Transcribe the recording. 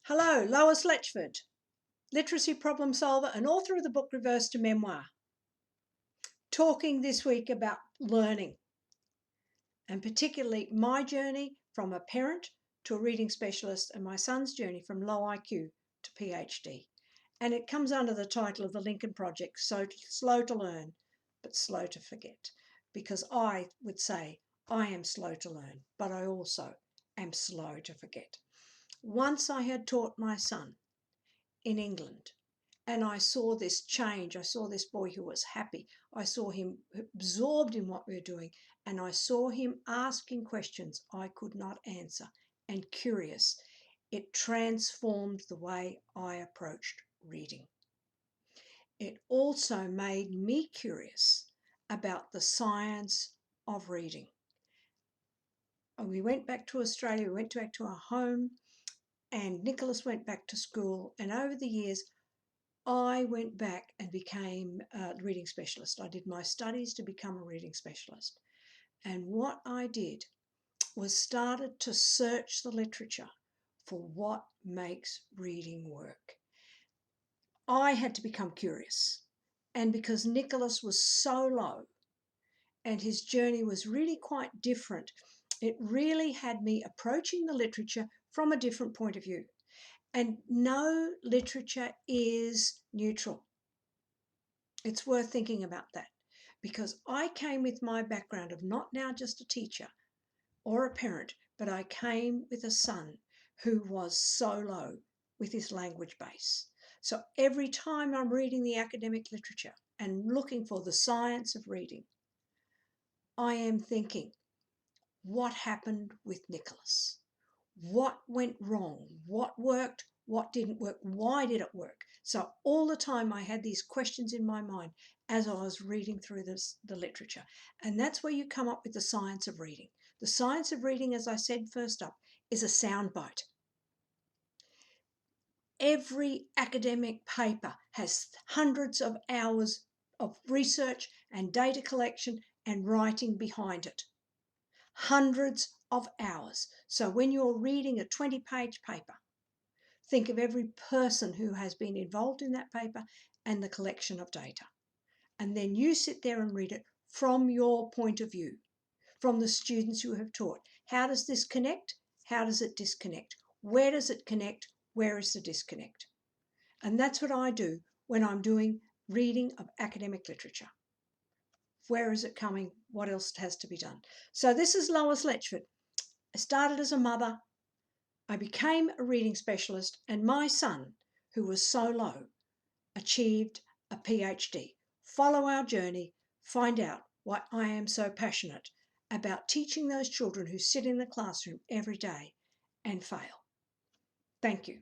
Hello, Lois Letchford, literacy problem solver and author of the book Reverse to Memoir. Talking this week about learning, and particularly my journey from a parent to a reading specialist and my son's journey from low IQ to PhD. And it comes under the title of the Lincoln Project, so slow to learn, but slow to forget. Because I would say I am slow to learn, but I also am slow to forget. Once I had taught my son in England, and I saw this change. I saw this boy who was happy. I saw him absorbed in what we were doing, and I saw him asking questions I could not answer and curious. It transformed the way I approached reading. It also made me curious about the science of reading. We went back to Australia, we went back to our home, and Nicholas went back to school, and over the years I went back and became a reading specialist. I did my studies to become a reading specialist. And what I did was started to search the literature for what makes reading work. I had to become curious. And because Nicholas was so low and his journey was really quite different, it really had me approaching the literature from a different point of view. And no literature is neutral. It's worth thinking about that, because I came with my background of not now just a teacher or a parent, but I came with a son who was so low with his language base. So every time I'm reading the academic literature and looking for the science of reading, I am thinking, what happened with Nicholas? What went wrong? What worked? What didn't work? Why did it work? So all the time I had these questions in my mind as I was reading through the literature. And that's where you come up with the science of reading. The science of reading, as I said first up, is a soundbite. Every academic paper has hundreds of hours of research and data collection and writing behind it. Hundreds of hours. So when you're reading a 20-page paper, think of every person who has been involved in that paper and the collection of data. And then you sit there and read it from your point of view, from the students you have taught. How does this connect? How does it disconnect? Where does it connect? Where is the disconnect? And that's what I do when I'm doing reading of academic literature. Where is it coming? What else has to be done? So this is Lois Letchford. I started as a mother. I became a reading specialist, and my son, who was so low, achieved a PhD. Follow our journey, find out why I am so passionate about teaching those children who sit in the classroom every day and fail. Thank you.